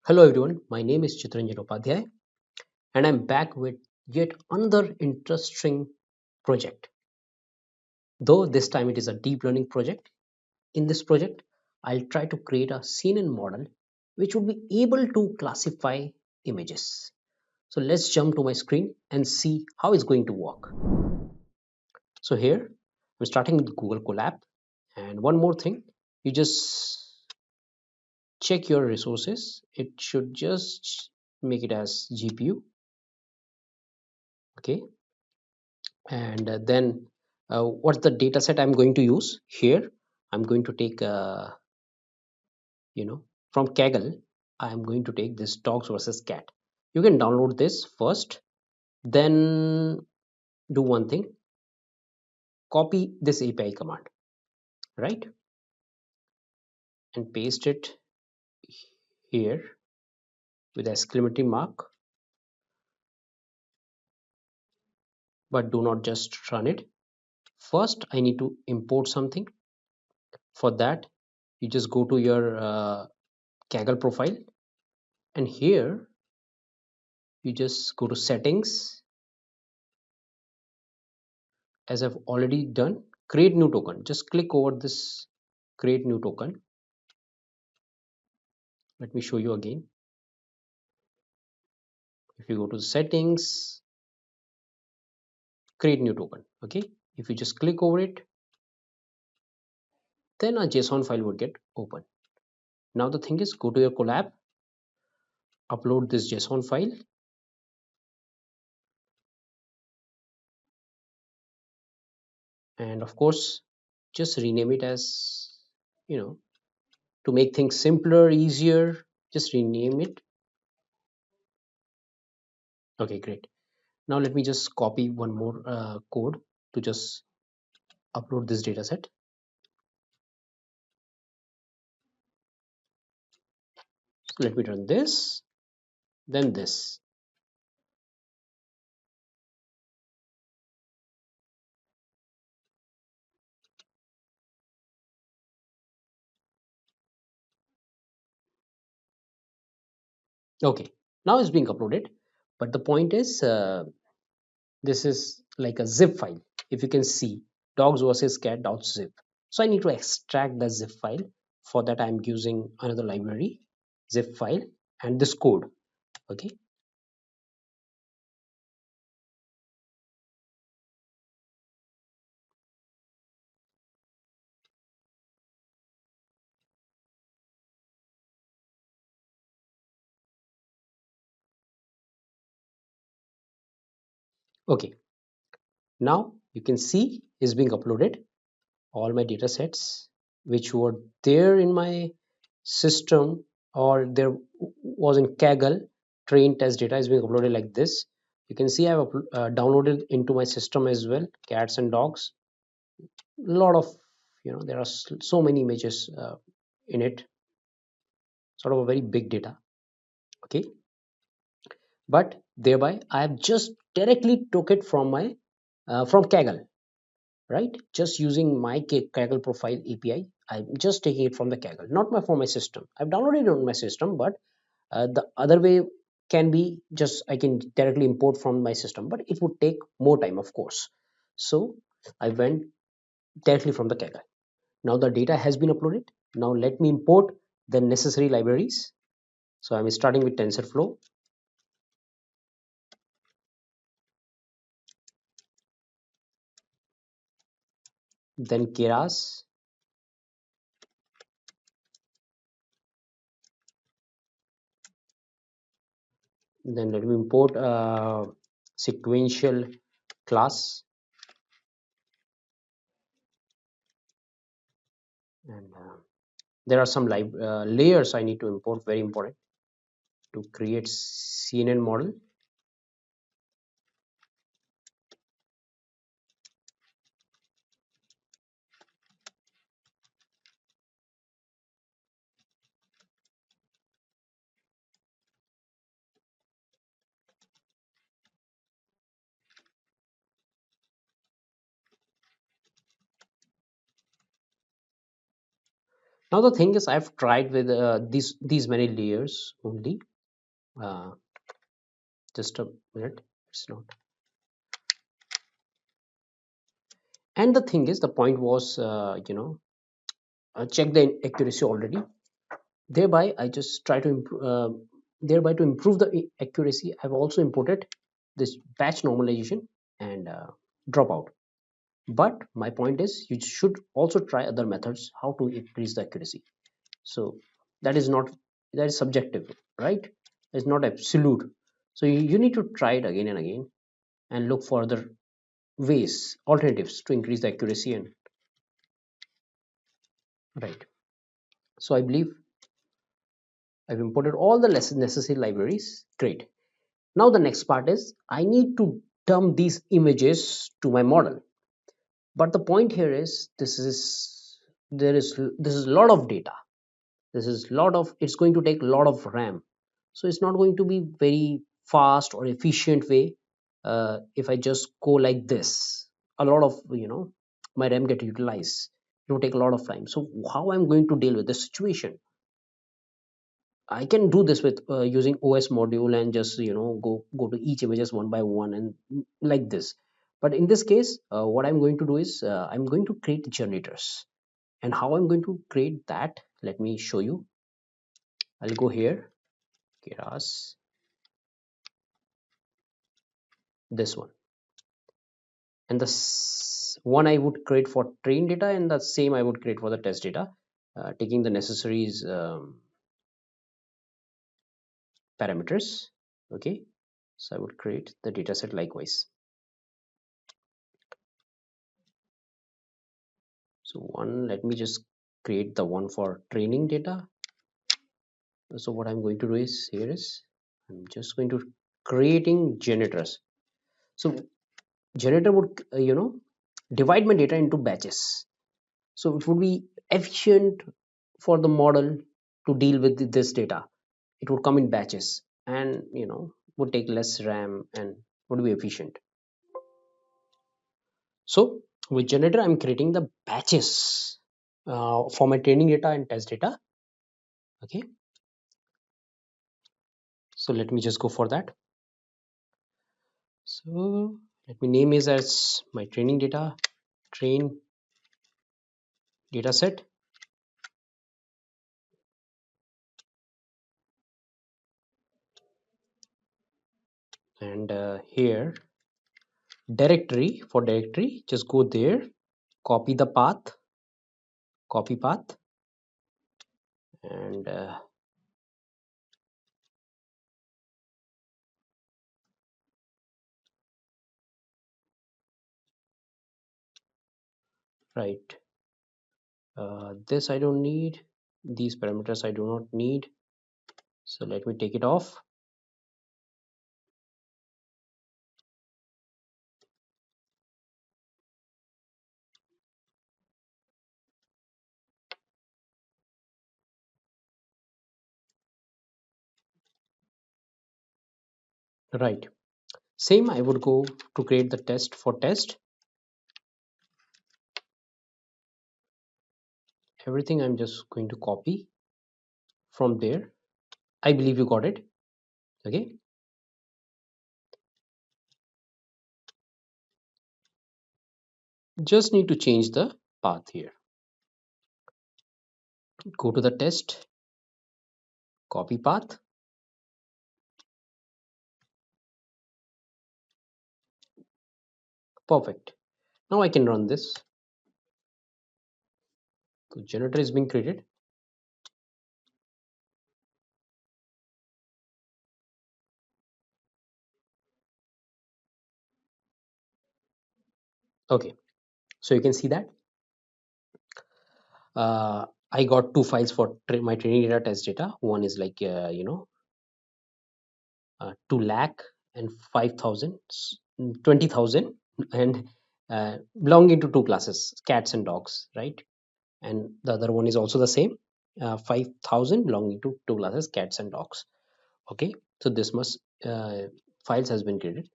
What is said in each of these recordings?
Hello everyone, my name is Chitranjan Upadhyay and I'm back with yet another interesting project. Though this time it is a deep learning project. In this project, I'll try to create a CNN model which would be able to classify images. So let's jump to my screen and see how it's going to work. So here, I'm starting with Google Colab, and one more thing, you just check your resources. It should just make it as GPU, okay? And then what's the data set I'm going to use here. I'm going to take you know from Kaggle. I'm going to take this dogs versus cat. You can download this first, then do one thing: copy this API command, right, and paste it here with exclamatory mark, but do not just run it. First I need to import something. For that, you just go to your Kaggle profile, and here you just go to settings. As I've already done, create new token. Just click over this create new token. Let me show you again. If you go to the settings, create new token, okay, if you just click over it, then a JSON file would get open. Now the thing is, go to your Colab, upload this JSON file, and of course just rename it as, to make things simpler, easier, just rename it. Okay, great. Now let me just copy one more code to just upload this data set. So let me run this, then this. Okay, now it's being uploaded, but the point is, this is like a zip file. If you can see, dogs versus cat.zip. So I need to extract the zip file. For that, I'm using another library, zip file, and this code. Okay. Okay. Now you can see is being uploaded. All my data sets which were there in my system, or there was in Kaggle train test data, is being uploaded like this. You can see I've downloaded into my system as well, cats and dogs. A lot of, there are so many images in it, sort of a very big data. Okay, but thereby I have just directly took it from my from Kaggle, right? Just using my Kaggle profile API, I'm just taking it from the Kaggle, not from my system. I've downloaded it on my system, but the other way can be just I can directly import from my system, but it would take more time, of course. So I went directly from the Kaggle. Now the data has been uploaded. Now let me import the necessary libraries. So I'm starting with TensorFlow, then Keras, then let me import sequential class, and there are some layers I need to import, very important, to create CNN model. Now the thing is, I've tried with these many layers only. uh, just a minute, it's not. And the thing is, the point was, check the accuracy already. Thereby I just try to improve, thereby to improve the accuracy, I've also imported this batch normalization and dropout. But my point is, you should also try other methods how to increase the accuracy. So that is not, that is subjective, right? It's not absolute. So you need to try it again and again and look for other ways, alternatives to increase the accuracy. And right, so I believe I've imported all the less necessary libraries. Great. Now the next part is, I need to dump these images to my model. But the point here is, this is a lot of data. This is lot of, it's going to take a lot of RAM. So it's not going to be very fast or efficient way. If I just go like this, a lot of, my RAM get utilized. It will take a lot of time. So how I'm going to deal with this situation? I can do this with using OS module and just go to each images one by one and like this. But in this case, what I'm going to do is, I'm going to create generators. And how I'm going to create that, let me show you. I'll go here, Keras, this one, and the one I would create for train data, and the same I would create for the test data, taking the necessaries parameters. Okay, so I would create the dataset likewise. So one, let me just create the one for training data. So what I'm going to do is, here is, I'm just going to creating generators. So generator would divide my data into batches. So it would be efficient for the model to deal with this data. It would come in batches and would take less RAM and would be efficient. So with generator, I'm creating the batches for my training data and test data. Okay, so let me just go for that. So let me name is as my training data, train data set, and here directory, for directory, just go there, copy the path, copy path, and right, this I don't need, these parameters I do not need, so let me take it off. Right, same I would go to create the test for test. Everything I'm just going to copy from there. I believe you got it. Okay, just need to change the path here. Go to the test, copy path. Perfect. Now I can run this. So generator is being created. Okay, so you can see that I got two files for my training data, test data. One is like 2 lakh and 5,000, 20,000, and belonging to two classes, cats and dogs, right? And the other one is also the same, 5,000 belonging to two classes, cats and dogs. Okay, so this must files has been created.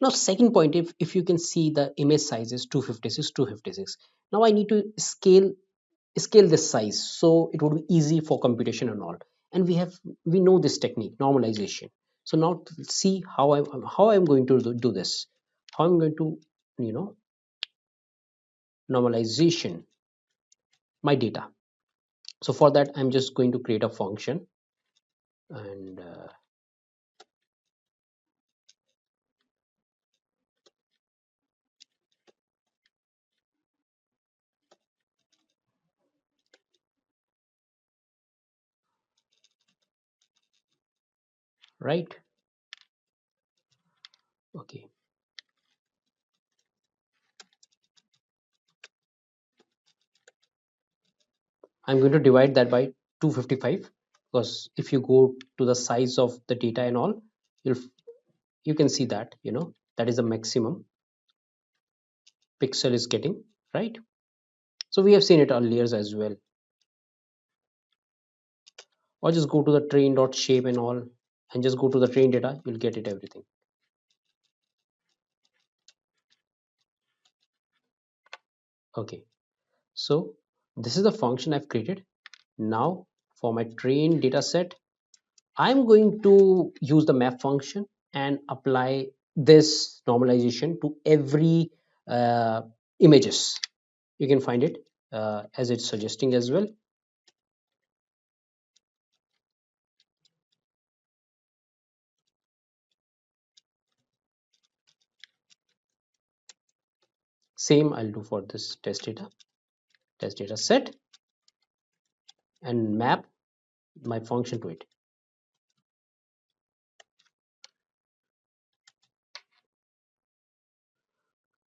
Now second point, if you can see the image size is 256, 256. Now I need to scale this size so it would be easy for computation and all. And we know this technique, normalization. So now see how I'm going to do this, how I'm going to, you know, normalization my data. So for that I'm just going to create a function, and right. Okay, I'm going to divide that by 255, because if you go to the size of the data and all, you'll you can see that, you know, that is the maximum pixel is getting, right? So we have seen it earlier as well. Or just go to the train dot shape and all, and just go to the train data, you'll get it everything. Okay, so this is the function I've created. Now for my train data set, I'm going to use the map function and apply this normalization to every images. You can find it as it's suggesting as well. Same I'll do for this test data set, and map my function to it.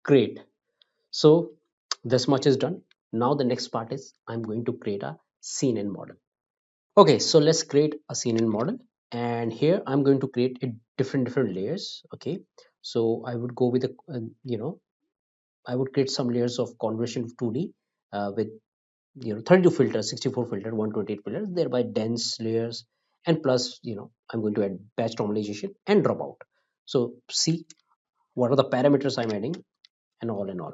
Great. So this much is done. Now the next part is I'm going to create a CNN model. Okay, so let's create a CNN model, and here I'm going to create a different layers. Okay, so I would go with a you know, I would create some layers of convolution 2D with, you know, 32 filters, 64 filter, 128 filters, thereby dense layers, and plus, you know, I'm going to add batch normalization and dropout. So see what are the parameters I'm adding and all in all.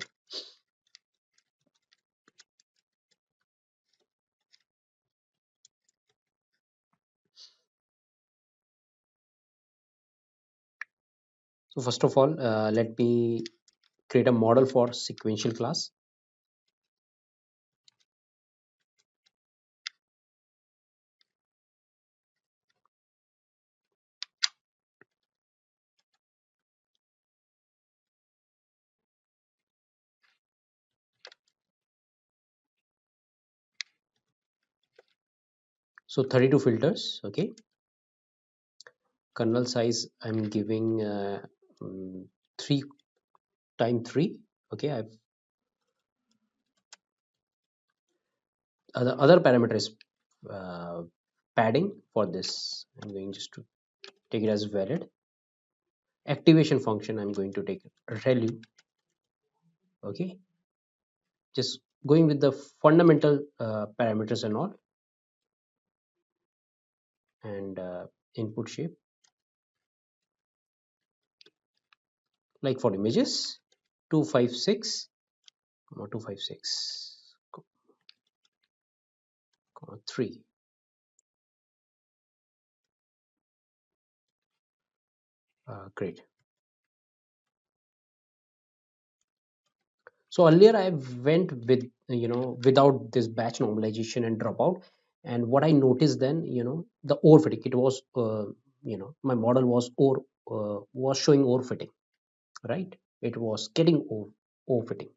So first of all, let me create a model for sequential class. So 32 filters. Okay, kernel size I'm giving 3 times 3. Okay, I've other parameter is uh, padding. For this I'm going just to take it as valid. Activation function I'm going to take relu. Okay, just going with the fundamental parameters and all, and input shape like for images 256, 256, 3. Great. So earlier I went with, you know, without this batch normalization and dropout, and what I noticed then, you know, the overfitting. It was you know, my model was showing overfitting, right? It was getting overfitting.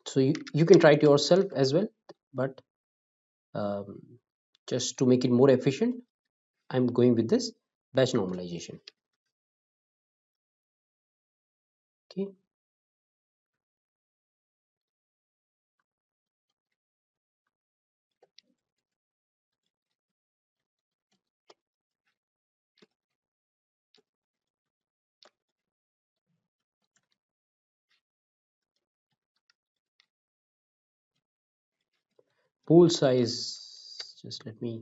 So you can try it yourself as well, but um, just to make it more efficient, I'm going with this batch normalization. Okay, pool size, just let me,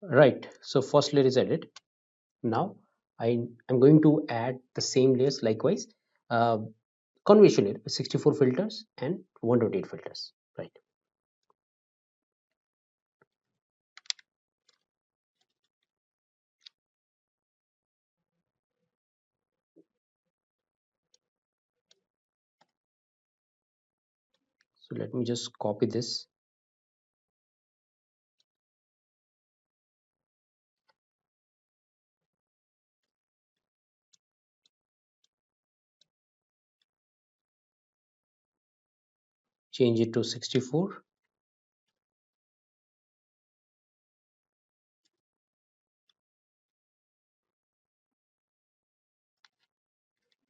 Right, so first layer is added. Now I'm going to add the same layers likewise. uh, Convolutional layer with 64 filters and 128 filters. Right, so let me just copy this, change it to 64,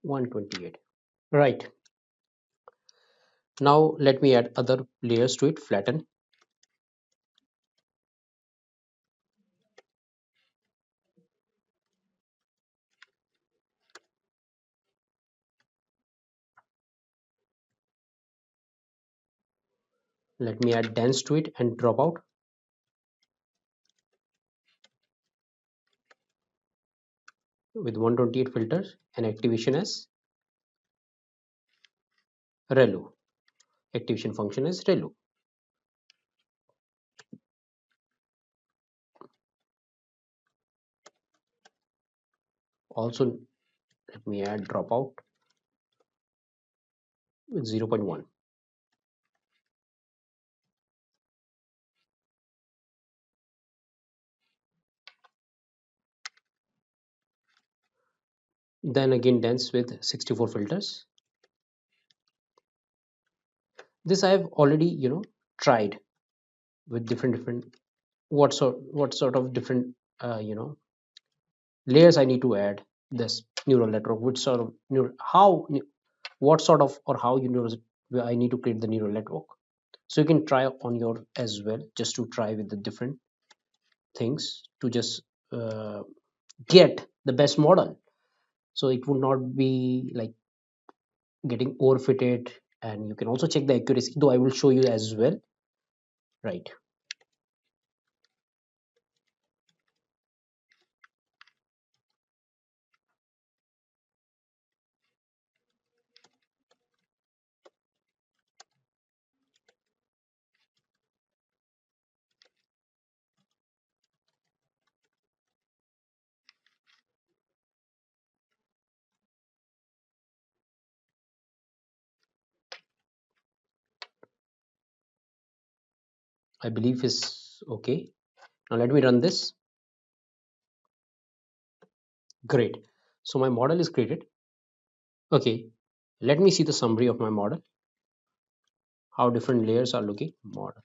128. Right, now let me add other layers to it. Flatten. Let me add dense to it and drop out with 128 filters and activation as relu. Activation function is relu. Also, let me add dropout with 0.1. Then again dense with 64 filters. This I have already tried with different what sort of different layers I need to add this neural network, which sort of what sort of or how I need to create the neural network. So you can try on your as well, just to try with the different things to just uh, get the best model, so it would not be like getting overfitted. And you can also check the accuracy, though I will show you as well. Right, I believe is okay. Now let me run this. Great, so my model is created. Okay, let me see the summary of my model, how different layers are looking. Model,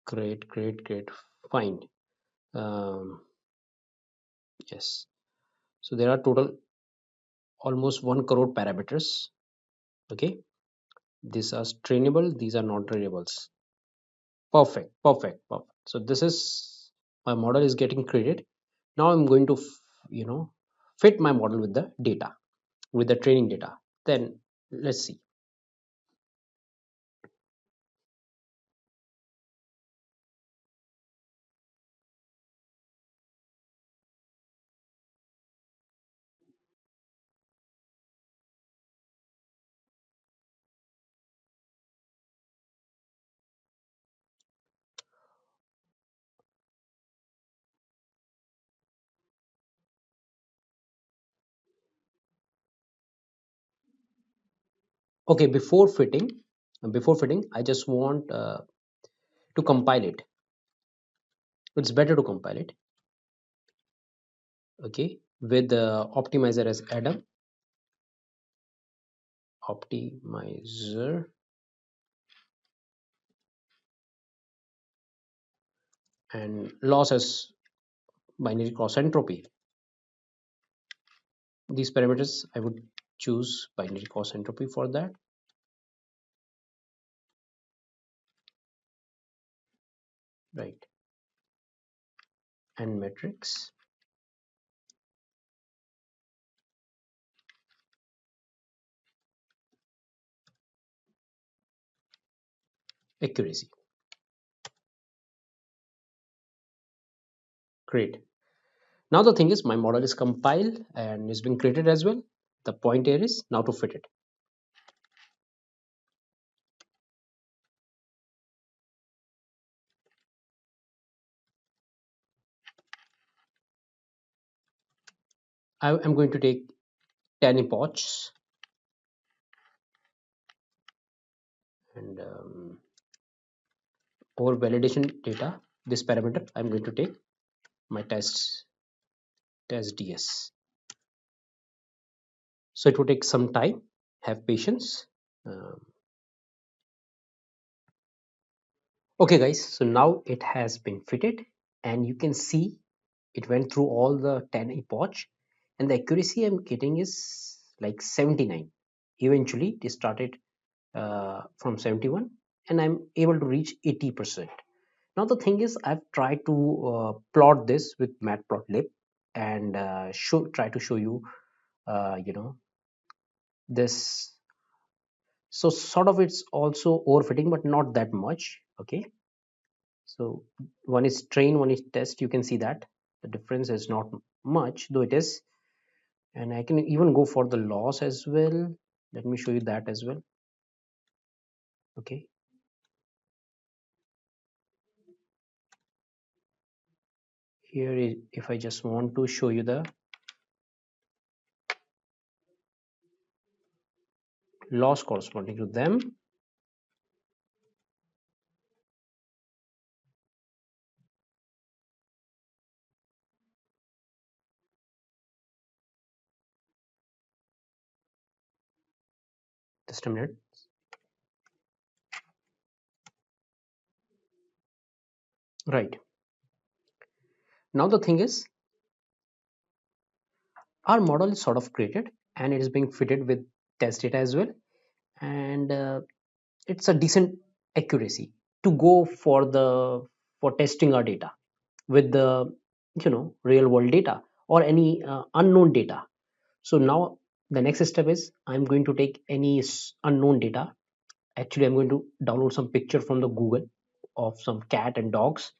great, great, great, fine. um, yes, so there are total almost 1 crore parameters. Okay, these are trainable, these are not trainables. Perfect, perfect, perfect. So this is my model is getting created. Now I'm going to fit my model with the data, with the training data. Then let's see. Okay, before fitting I just want to compile it. It's better to compile it. Okay, with the optimizer as Adam. Optimizer and loss as binary cross entropy. These parameters I would choose binary cross entropy for that. Right, and metrics. accuracy. Great. Now the thing is my model is compiled and is being created as well. The point here is now to fit it. I am going to take 10 epochs and over validation data, this parameter I'm going to take my test ds. So it will take some time, have patience. um, okay guys, so now it has been fitted and you can see it went through all the 10 epoch and the accuracy I'm getting is like 79. Eventually it started from 71 and I'm able to reach 80%. Now the thing is I've tried to plot this with matplotlib and try to show you you know this. So sort of it's also overfitting but not that much. Okay, so one is train, one is test. You can see that the difference is not much, though it is. And I can even go for the loss as well. Let me show you that as well. Okay, here is, if I just want to show you the loss corresponding to them, just a minute. Right, now the thing is our model is sort of created and it is being fitted with test data as well, and it's a decent accuracy to go for the for testing our data with the real world data or any unknown data. So now the next step is I'm going to take any unknown data. Actually I'm going to download some picture from the Google of some cat and dogs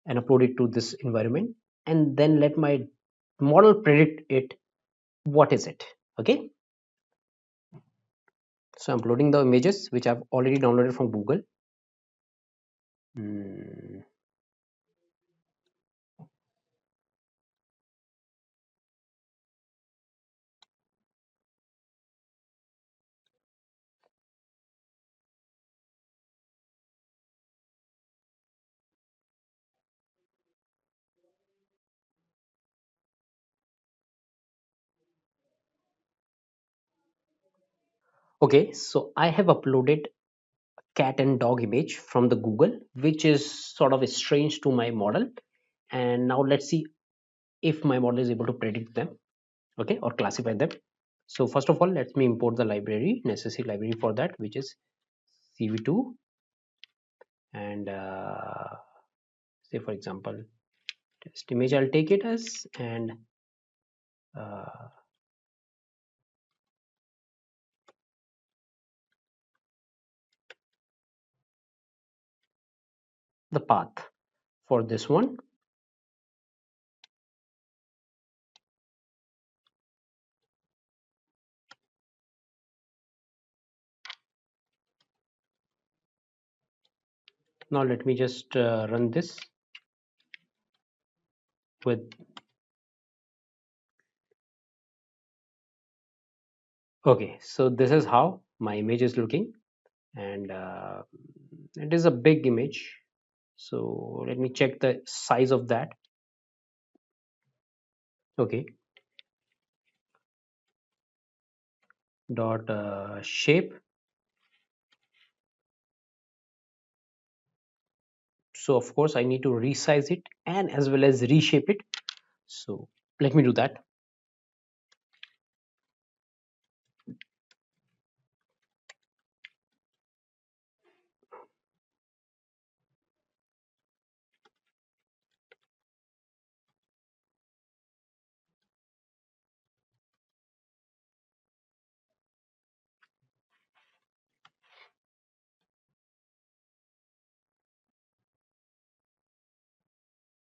and upload it to this environment and then let my model predict it what is it. Okay, so I'm uploading the images which I've already downloaded from Google. Hmm. Okay, so I have uploaded cat and dog image from the Google, which is sort of strange to my model. And now let's see if my model is able to predict them, okay, or classify them. So first of all, let me import the library, necessary library for that, which is cv2, and say for example, test image. I'll take it as and uh, the path for this one. Now let me just run this with. Okay, so this is how my image is looking, and it is a big image. So let me check the size of that. Okay, dot shape. So of course I need to resize it and as well as reshape it. So let me do that.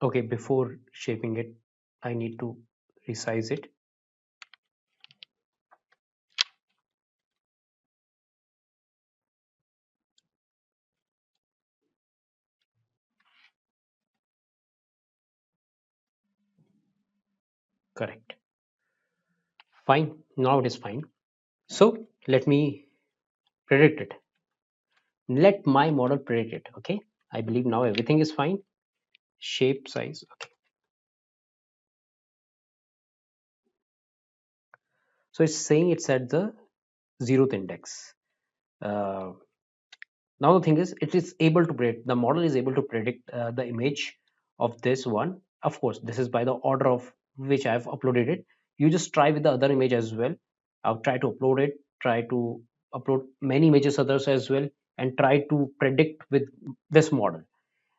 Okay, before shaping it, I need to resize it. Correct. Fine. Now it is fine. So let me predict it. Let my model predict it. Okay. I believe now everything is fine. Shape size. Okay. So it's saying it's at the zeroth index. Uh, Now the thing is, it is able to predict. The model is able to predict the image of this one. Of course, this is by the order of which I've uploaded it. You just try with the other image as well. I'll try to upload it. Try to upload many images others as well, and try to predict with this model.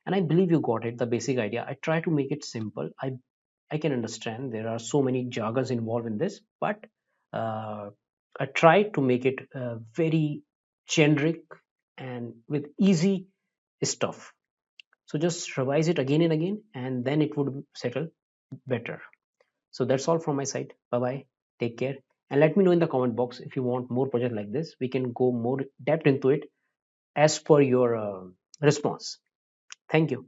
And I believe you got it. The basic idea. I try to make it simple. I can understand there are so many jargons involved in this, but uh, I try to make it very generic and with easy stuff. So just revise it again and again, and then it would settle better. So that's all from my side. Bye bye. Take care. And let me know in the comment box if you want more project like this. We can go more depth into it as per your response. Thank you.